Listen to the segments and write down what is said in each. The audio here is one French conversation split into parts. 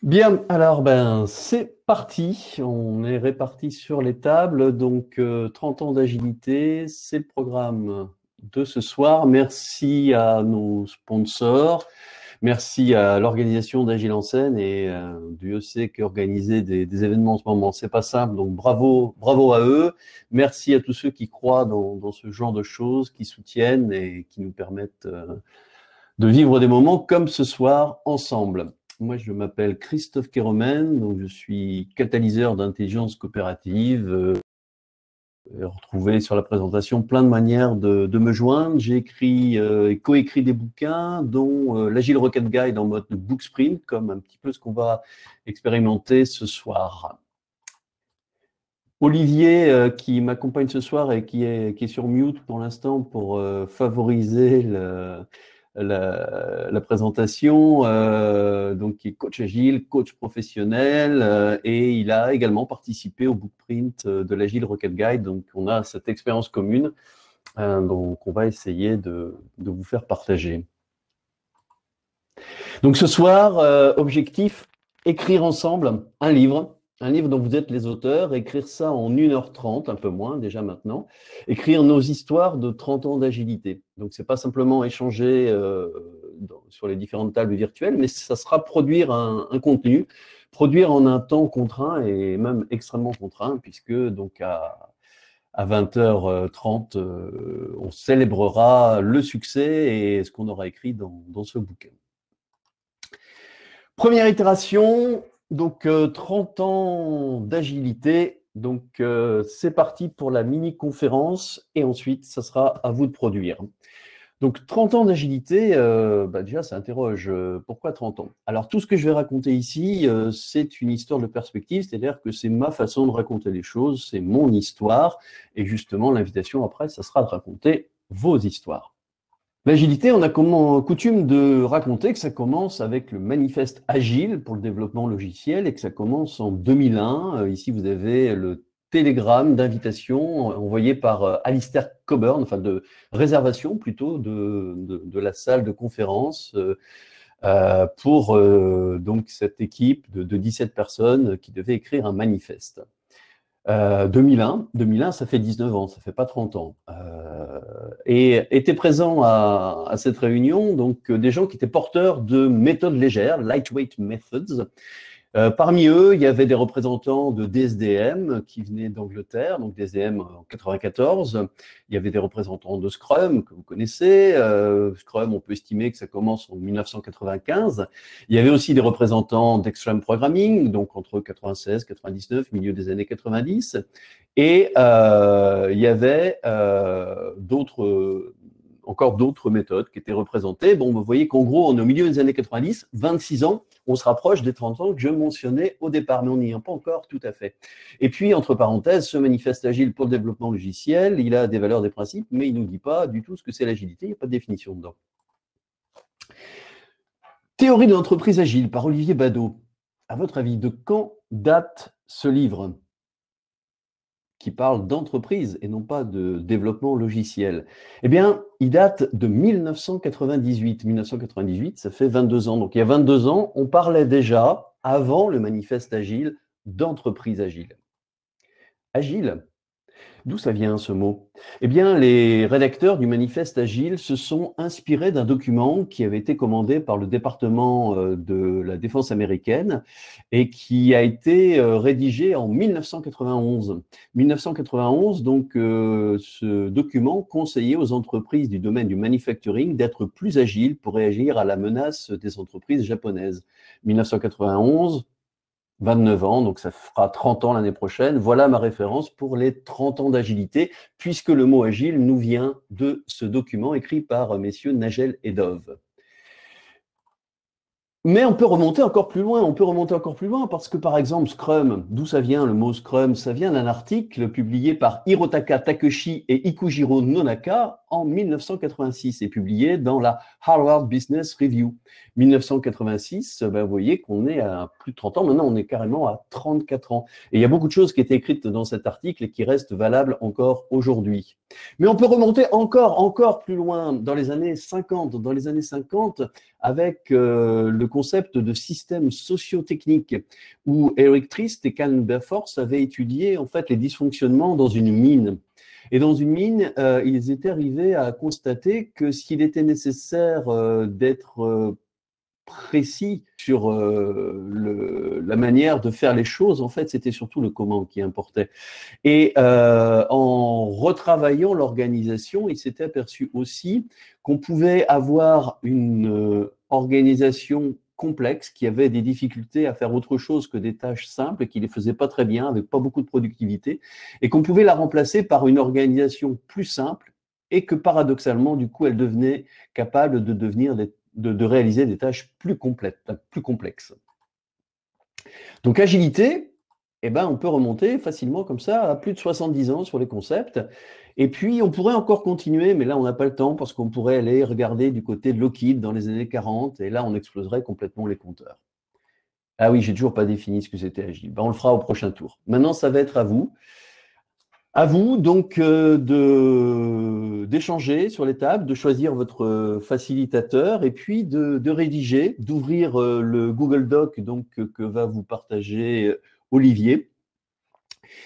Bien, alors c'est parti. On est répartis sur les tables. Donc 30 ans d'agilité, c'est le programme de ce soir. Merci à nos sponsors. Merci à l'organisation d'Agile en scène et du EC qui organise des événements en ce moment. C'est pas simple, donc bravo, bravo à eux. Merci à tous ceux qui croient dans ce genre de choses, qui soutiennent et qui nous permettent de vivre des moments comme ce soir ensemble. Moi, je m'appelle Christophe Kéromen, donc je suis catalyseur d'intelligence coopérative. Retrouvé sur la présentation plein de manières de me joindre. J'ai écrit et coécrit des bouquins, dont l'Agile Rocket Guide en mode book sprint, comme un petit peu ce qu'on va expérimenter ce soir. Olivier, qui m'accompagne ce soir et qui est sur mute pour l'instant pour favoriser la présentation, donc qui est coach agile, coach professionnel, et il a également participé au bookprint de l'Agile Rocket Guide. Donc on a cette expérience commune, donc on va essayer de vous faire partager. Donc ce soir, objectif, écrire ensemble un livre dont vous êtes les auteurs, écrire ça en 1h30, un peu moins déjà maintenant, écrire nos histoires de 30 ans d'agilité. Donc c'est pas simplement échanger sur les différentes tables virtuelles, mais ça sera produire un contenu, produire en un temps contraint et même extrêmement contraint, puisque donc à 20h30, on célébrera le succès et ce qu'on aura écrit dans ce bouquin. Première itération, donc 30 ans d'agilité. Donc c'est parti pour la mini-conférence et ensuite, ça sera à vous de produire. Donc 30 ans d'agilité, déjà ça interroge. Pourquoi 30 ans? Alors tout ce que je vais raconter ici, c'est une histoire de perspective, c'est-à-dire que c'est ma façon de raconter les choses, c'est mon histoire. Et justement, l'invitation après, ça sera de raconter vos histoires. L'agilité, on a coutume de raconter que ça commence avec le manifeste Agile pour le développement logiciel et que ça commence en 2001. Ici, vous avez le télégramme d'invitation envoyé par Alistair Cockburn, enfin de réservation plutôt de la salle de conférence pour donc cette équipe de 17 personnes qui devait écrire un manifeste. 2001, ça fait 19 ans, ça fait pas 30 ans. Et étaient présents à cette réunion donc des gens qui étaient porteurs de méthodes légères, lightweight methods. Parmi eux, il y avait des représentants de DSDM qui venaient d'Angleterre, donc DSDM en 94. Il y avait des représentants de Scrum, que vous connaissez. Scrum, on peut estimer que ça commence en 1995. Il y avait aussi des représentants d'Extreme Programming, donc entre 96, 99, milieu des années 90. Et il y avait encore d'autres méthodes qui étaient représentées. Bon, vous voyez qu'en gros, on est au milieu des années 90, 26 ans, on se rapproche des 30 ans que je mentionnais au départ, mais on n'y est pas encore tout à fait. Et puis, entre parenthèses, ce manifeste agile pour le développement logiciel, il a des valeurs, des principes, mais il ne nous dit pas du tout ce que c'est l'agilité, il n'y a pas de définition dedans. Théorie de l'entreprise agile par Olivier Badeau. À votre avis, de quand date ce livre qui parle d'entreprise et non pas de développement logiciel? Eh bien, il date de 1998. 1998, ça fait 22 ans. Donc, il y a 22 ans, on parlait déjà, avant le manifeste agile, d'entreprise agile. Agile, d'où ça vient ce mot? Eh bien, les rédacteurs du manifeste Agile se sont inspirés d'un document qui avait été commandé par le département de la défense américaine et qui a été rédigé en 1991. 1991, donc, ce document conseillait aux entreprises du domaine du manufacturing d'être plus agiles pour réagir à la menace des entreprises japonaises. 1991, 29 ans, donc ça fera 30 ans l'année prochaine. Voilà ma référence pour les 30 ans d'agilité, puisque le mot agile nous vient de ce document écrit par messieurs Nagel et Dove. Mais on peut remonter encore plus loin, parce que par exemple Scrum, d'où ça vient le mot Scrum? Ça vient d'un article publié par Hirotaka Takeshi et Ikujiro Nonaka en 1986 et publié dans la Harvard Business Review. 1986, ben, vous voyez qu'on est à plus de 30 ans. Maintenant, on est carrément à 34 ans. Et il y a beaucoup de choses qui étaient écrites dans cet article et qui restent valables encore aujourd'hui. Mais on peut remonter encore plus loin, dans les années 50. Dans les années 50, avec le concept de système socio-technique, où Eric Trist et Cal Berforce avaient étudié en fait les dysfonctionnements dans une mine. Et dans une mine, ils étaient arrivés à constater que s'il était nécessaire d'être précis sur la manière de faire les choses, en fait, c'était surtout le comment qui importait. Et en retravaillant l'organisation, il s'était aperçu aussi qu'on pouvait avoir une organisation complexe qui avait des difficultés à faire autre chose que des tâches simples et qui les faisait pas très bien, avec pas beaucoup de productivité, et qu'on pouvait la remplacer par une organisation plus simple et que paradoxalement, du coup, elle devenait capable de devenir de réaliser des tâches plus complexes. Donc, agilité, eh ben, on peut remonter facilement comme ça à plus de 70 ans sur les concepts. Et puis, on pourrait encore continuer, mais là, on n'a pas le temps parce qu'on pourrait aller regarder du côté de Lockheed dans les années 40 et là, on exploserait complètement les compteurs. Ah oui, j'ai toujours pas défini ce que c'était agile. Ben, on le fera au prochain tour. Maintenant, ça va être à vous. À vous donc d'échanger sur les tables, de choisir votre facilitateur et puis de rédiger, d'ouvrir le Google Doc donc, que va vous partager Olivier.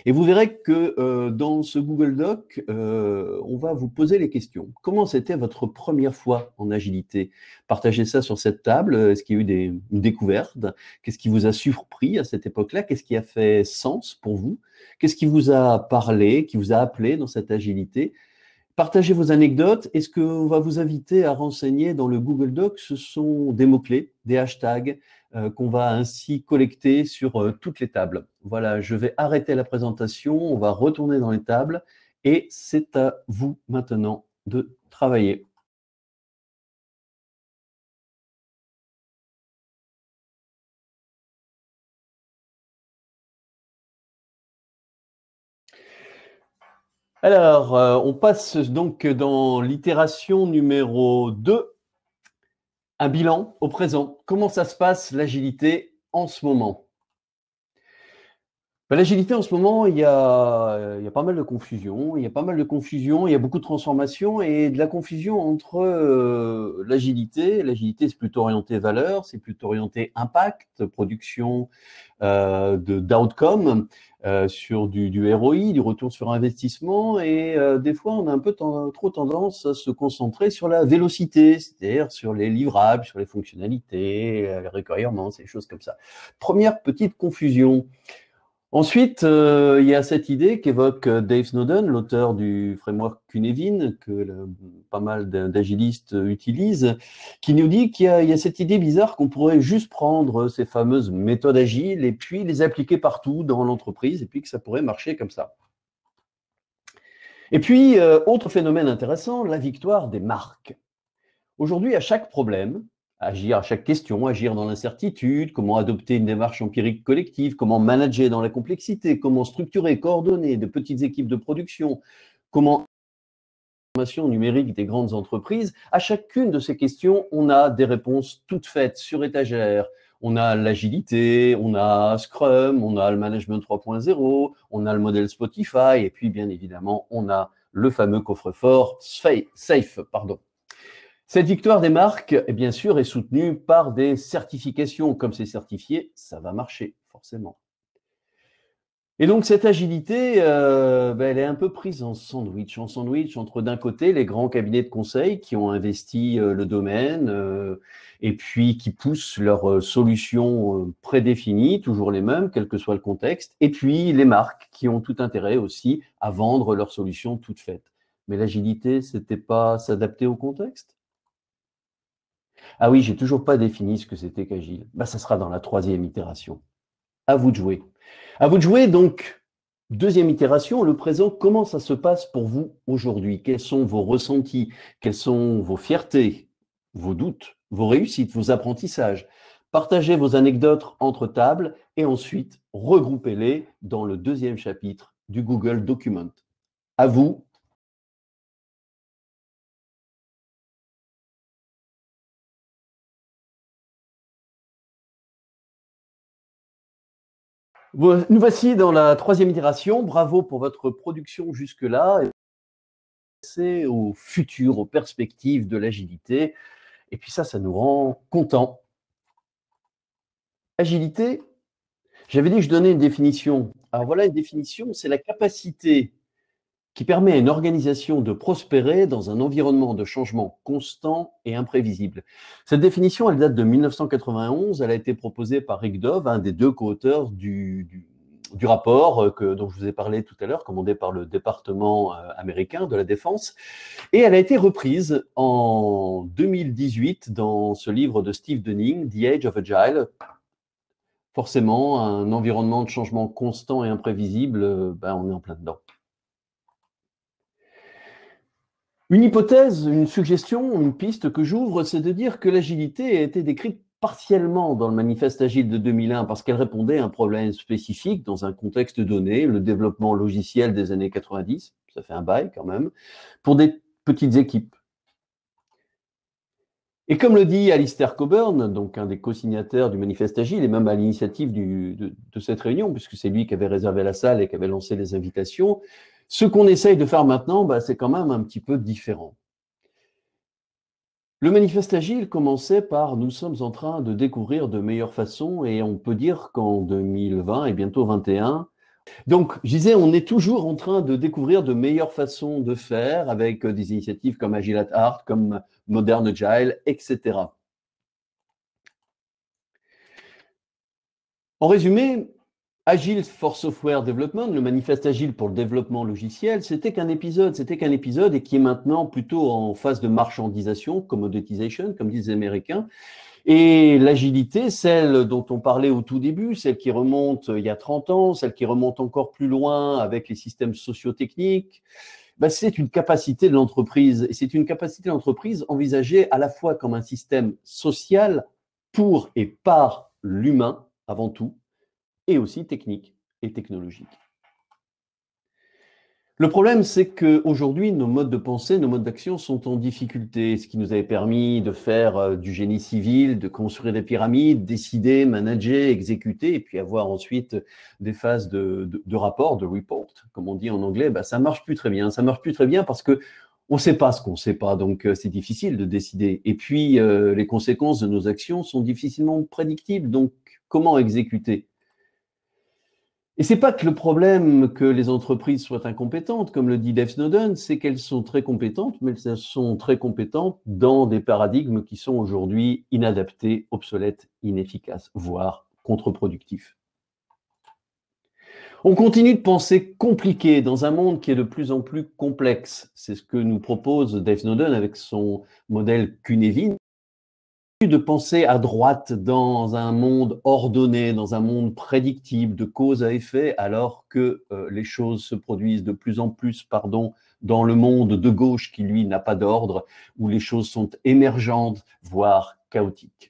Et vous verrez que dans ce Google Doc, on va vous poser les questions. Comment c'était votre première fois en agilité? Partagez ça sur cette table. Est-ce qu'il y a eu une découverte? Qu'est-ce qui vous a surpris à cette époque-là? Qu'est-ce qui a fait sens pour vous? Qu'est-ce qui vous a parlé, qui vous a appelé dans cette agilité? Partagez vos anecdotes. Et ce qu'on va vous inviter à renseigner dans le Google Doc, ce sont des mots-clés, des hashtags qu'on va ainsi collecter sur toutes les tables. Voilà, je vais arrêter la présentation, on va retourner dans les tables et c'est à vous maintenant de travailler. Alors, on passe donc dans l'itération numéro 2. Un bilan au présent. Comment ça se passe l'agilité en ce moment? Ben, l'agilité en ce moment, il y a pas mal de confusion. Il y a pas mal de confusion, il y a beaucoup de transformations et de la confusion entre l'agilité. L'agilité, c'est plutôt orienté valeur, c'est plutôt orienté impact, production d'outcome sur du ROI, du retour sur investissement. Et des fois, on a un peu trop tendance à se concentrer sur la vélocité, c'est-à-dire sur les livrables, sur les fonctionnalités, les requirements, ces choses comme ça. Première petite confusion. Ensuite, il y a cette idée qu'évoque Dave Snowden, l'auteur du framework Cunevin, que pas mal d'agilistes utilisent, qui nous dit qu'il y a cette idée bizarre qu'on pourrait juste prendre ces fameuses méthodes agiles et puis les appliquer partout dans l'entreprise et puis que ça pourrait marcher comme ça. Et puis, autre phénomène intéressant, la victoire des marques. Aujourd'hui, à chaque problème, agir à chaque question, agir dans l'incertitude, comment adopter une démarche empirique collective, comment manager dans la complexité, comment structurer, coordonner de petites équipes de production, comment transformation numérique des grandes entreprises. À chacune de ces questions, on a des réponses toutes faites sur étagère. On a l'agilité, on a Scrum, on a le management 3.0, on a le modèle Spotify, et puis bien évidemment, on a le fameux coffre-fort Safe. Cette victoire des marques, bien sûr, est soutenue par des certifications. Comme c'est certifié, ça va marcher, forcément. Et donc, cette agilité, elle est un peu prise en sandwich entre d'un côté les grands cabinets de conseil qui ont investi le domaine et puis qui poussent leurs solutions prédéfinies, toujours les mêmes, quel que soit le contexte, et puis les marques qui ont tout intérêt aussi à vendre leurs solutions toutes faites. Mais l'agilité, c'était pas s'adapter au contexte? Ah oui, j'ai toujours pas défini ce que c'était qu'agile. Bah, ça sera dans la 3e itération. À vous de jouer. À vous de jouer, donc, 2e itération, le présent, comment ça se passe pour vous aujourd'hui? Quels sont vos ressentis? Quelles sont vos fiertés, vos doutes, vos réussites, vos apprentissages? Partagez vos anecdotes entre tables et ensuite regroupez-les dans le 2e chapitre du Google Document. À vous Nous voici dans la troisième itération. Bravo pour votre production jusque-là. C'est au futur, aux perspectives de l'agilité. Et puis ça nous rend contents. Agilité, j'avais dit que je donnais une définition. Alors voilà une définition, c'est la capacité qui permet à une organisation de prospérer dans un environnement de changement constant et imprévisible. Cette définition, elle date de 1991. Elle a été proposée par Rick Dove, un des deux co-auteurs du rapport dont je vous ai parlé tout à l'heure, commandé par le département américain de la Défense. Et elle a été reprise en 2018 dans ce livre de Steve Dunning, The Age of Agile. Forcément, un environnement de changement constant et imprévisible, on est en plein dedans. Une hypothèse, une suggestion, une piste que j'ouvre, c'est de dire que l'agilité a été décrite partiellement dans le manifeste agile de 2001 parce qu'elle répondait à un problème spécifique dans un contexte donné, le développement logiciel des années 90, ça fait un bail quand même, pour des petites équipes. Et comme le dit Alistair Cockburn, donc un des co-signataires du manifeste agile et même à l'initiative de cette réunion, puisque c'est lui qui avait réservé la salle et qui avait lancé les invitations, ce qu'on essaye de faire maintenant, c'est quand même un petit peu différent. Le manifeste agile commençait par « Nous sommes en train de découvrir de meilleures façons » et on peut dire qu'en 2020 et bientôt 2021, donc je disais, on est toujours en train de découvrir de meilleures façons de faire avec des initiatives comme Agile at Heart, comme Modern Agile, etc. En résumé, Agile for Software Development, le manifeste agile pour le développement logiciel, c'était qu'un épisode et qui est maintenant plutôt en phase de marchandisation, commoditization, comme disent les Américains. Et l'agilité, celle dont on parlait au tout début, celle qui remonte il y a 30 ans, celle qui remonte encore plus loin avec les systèmes socio-techniques, c'est une capacité de l'entreprise. Et c'est une capacité de l'entreprise envisagée à la fois comme un système social pour et par l'humain, avant tout, et aussi technique et technologique. Le problème, c'est qu'aujourd'hui, nos modes de pensée, nos modes d'action sont en difficulté, ce qui nous avait permis de faire du génie civil, de construire des pyramides, décider, manager, exécuter, et puis avoir ensuite des phases de rapport, de report, comme on dit en anglais, ça marche plus très bien. Ça marche plus très bien parce que on ne sait pas ce qu'on ne sait pas, donc c'est difficile de décider. Et puis, les conséquences de nos actions sont difficilement prédictibles, donc comment exécuter ? Et c'est pas que le problème que les entreprises soient incompétentes, comme le dit Dave Snowden, c'est qu'elles sont très compétentes, mais elles sont très compétentes dans des paradigmes qui sont aujourd'hui inadaptés, obsolètes, inefficaces, voire contre-productifs. On continue de penser compliqué dans un monde qui est de plus en plus complexe. C'est ce que nous propose Dave Snowden avec son modèle Cynefin, de penser à droite dans un monde ordonné, dans un monde prédictible de cause à effet, alors que les choses se produisent de plus en plus, dans le monde de gauche qui, lui, n'a pas d'ordre, où les choses sont émergentes, voire chaotiques.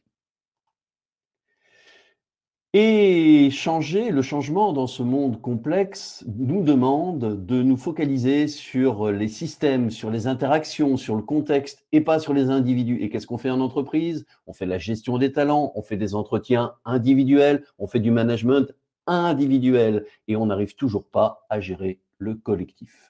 Et le changement dans ce monde complexe nous demande de nous focaliser sur les systèmes, sur les interactions, sur le contexte et pas sur les individus. Et qu'est-ce qu'on fait en entreprise? On fait la gestion des talents, on fait des entretiens individuels, on fait du management individuel et on n'arrive toujours pas à gérer le collectif.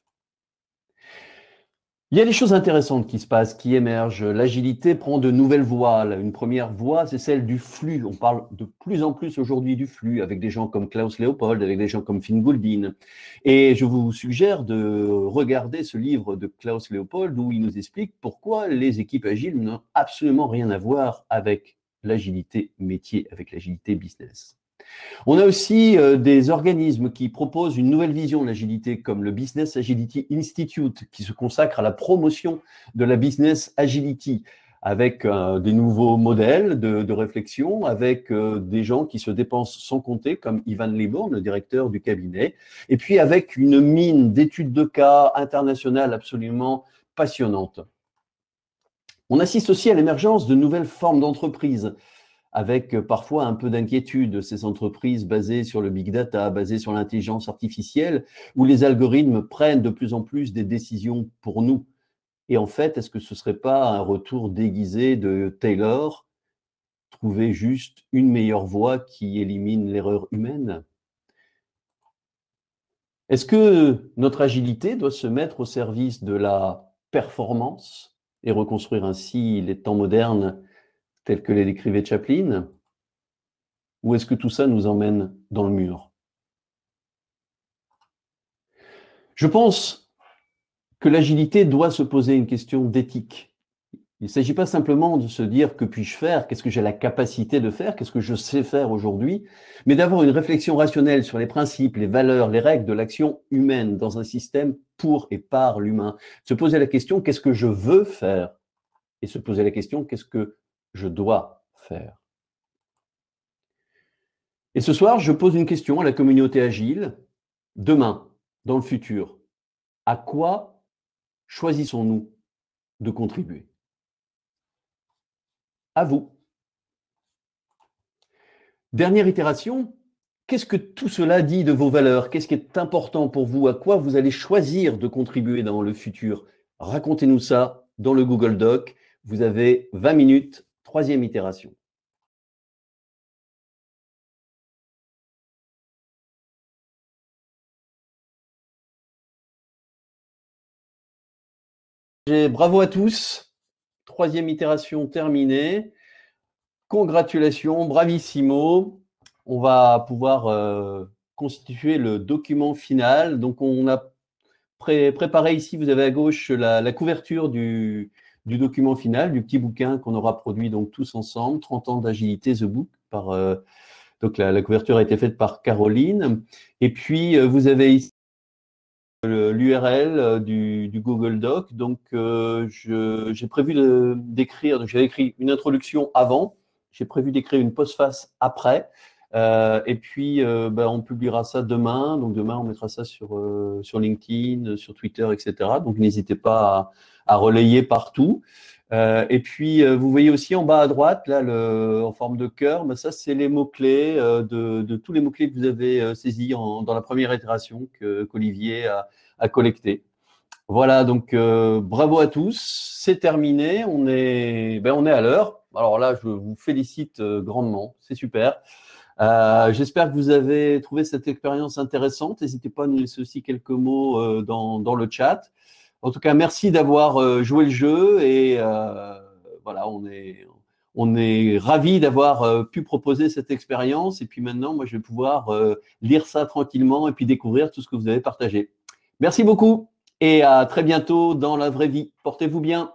Il y a des choses intéressantes qui se passent, qui émergent. L'agilité prend de nouvelles voies. Une première voie, c'est celle du flux. On parle de plus en plus aujourd'hui du flux, avec des gens comme Klaus Leopold, avec des gens comme Finn Gouldin. Et je vous suggère de regarder ce livre de Klaus Leopold où il nous explique pourquoi les équipes agiles n'ont absolument rien à voir avec l'agilité métier, avec l'agilité business. On a aussi des organismes qui proposent une nouvelle vision de l'agilité, comme le Business Agility Institute, qui se consacre à la promotion de la Business Agility, avec des nouveaux modèles de réflexion, avec des gens qui se dépensent sans compter, comme Ivan Liborn, le directeur du cabinet, et puis avec une mine d'études de cas internationales absolument passionnantes. On assiste aussi à l'émergence de nouvelles formes d'entreprises, avec parfois un peu d'inquiétude, ces entreprises basées sur le big data, basées sur l'intelligence artificielle, où les algorithmes prennent de plus en plus des décisions pour nous. Et en fait, est-ce que ce ne serait pas un retour déguisé de Taylor, trouver juste une meilleure voie qui élimine l'erreur humaine? Est-ce que notre agilité doit se mettre au service de la performance et reconstruire ainsi les temps modernes tels que les décrivait Chaplin? Ou est-ce que tout ça nous emmène dans le mur? Je pense que l'agilité doit se poser une question d'éthique. Il ne s'agit pas simplement de se dire que puis-je faire, qu'est-ce que j'ai la capacité de faire, qu'est-ce que je sais faire aujourd'hui, mais d'avoir une réflexion rationnelle sur les principes, les valeurs, les règles de l'action humaine dans un système pour et par l'humain. Se poser la question, qu'est-ce que je veux faire? Et se poser la question, qu'est-ce que je dois faire? Et ce soir, je pose une question à la communauté agile. Demain, dans le futur, à quoi choisissons-nous de contribuer? À vous. Dernière itération, qu'est-ce que tout cela dit de vos valeurs? Qu'est-ce qui est important pour vous? À quoi vous allez choisir de contribuer dans le futur? Racontez-nous ça dans le Google Doc. Vous avez 20 minutes, troisième itération. Bravo à tous. Troisième itération terminée. Congratulations, bravissimo. On va pouvoir constituer le document final. Donc, on a préparé ici, vous avez à gauche la couverture du document final, du petit bouquin qu'on aura produit donc tous ensemble, 30 ans d'agilité, The Book, donc la couverture a été faite par Caroline. Et puis, vous avez ici l'URL du Google Doc. Donc, j'ai prévu d'écrire, donc j'avais écrit une introduction avant, j'ai prévu d'écrire une postface après. Et puis, on publiera ça demain. Donc, demain, on mettra ça sur LinkedIn, sur Twitter, etc. Donc, n'hésitez pas à relayer partout. Et puis, vous voyez aussi en bas à droite, là, en forme de cœur, ça, c'est les mots-clés de tous les mots-clés que vous avez saisis dans la première itération qu'Olivier a collecté. Voilà, donc bravo à tous, c'est terminé, on est à l'heure. Alors là, je vous félicite grandement, c'est super. J'espère que vous avez trouvé cette expérience intéressante. N'hésitez pas à nous laisser aussi quelques mots dans le chat. En tout cas, merci d'avoir joué le jeu et voilà, on est ravis d'avoir pu proposer cette expérience. Et puis maintenant, moi, je vais pouvoir lire ça tranquillement et puis découvrir tout ce que vous avez partagé. Merci beaucoup et à très bientôt dans la vraie vie. Portez-vous bien.